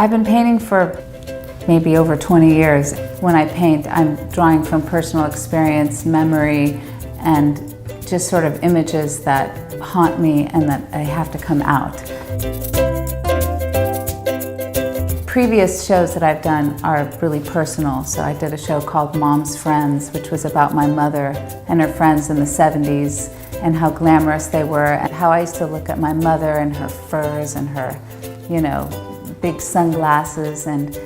I've been painting for maybe over 20 years. When I paint, I'm drawing from personal experience, memory, and just sort of images that haunt me and that I have to come out. Previous shows that I've done are really personal. So I did a show called Mom's Friends, which was about my mother and her friends in the 70s and how glamorous they were, and how I used to look at my mother and her furs and her, big sunglasses. And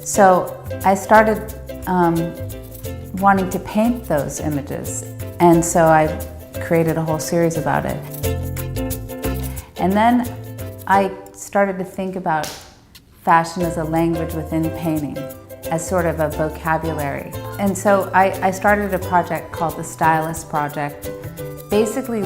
so I started wanting to paint those images. And so I created a whole series about it. And then I started to think about fashion as a language within painting, as sort of a vocabulary. And so I started a project called the Stylist Project. Basically,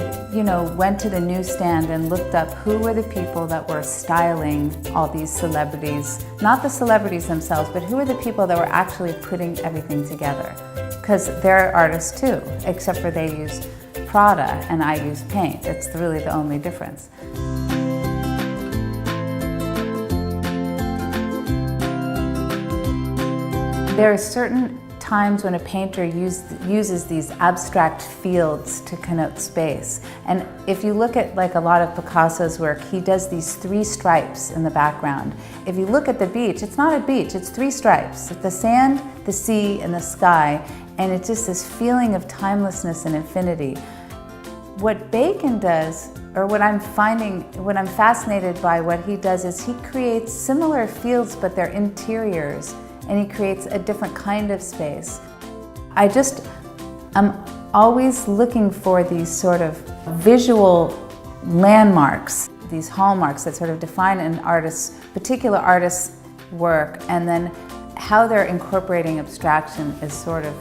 went to the newsstand and looked up who were the people that were styling all these celebrities. Not the celebrities themselves, but who were the people that were actually putting everything together. Because they're artists too, except for they use Prada and I use paint. It's really the only difference. There are certain times when a painter uses these abstract fields to connote space. And if you look at a lot of Picasso's work, he does these 3 stripes in the background. If you look at the beach, it's not a beach, it's 3 stripes. The sand, the sea, and the sky. And it's just this feeling of timelessness and infinity. What Bacon does, or what I'm fascinated by what he does, is he creates similar fields, but they're interiors. And he creates a different kind of space. I'm always looking for these sort of visual landmarks, these hallmarks that sort of define an particular artist's work, and then how they're incorporating abstraction is sort of,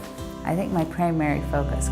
I think, my primary focus.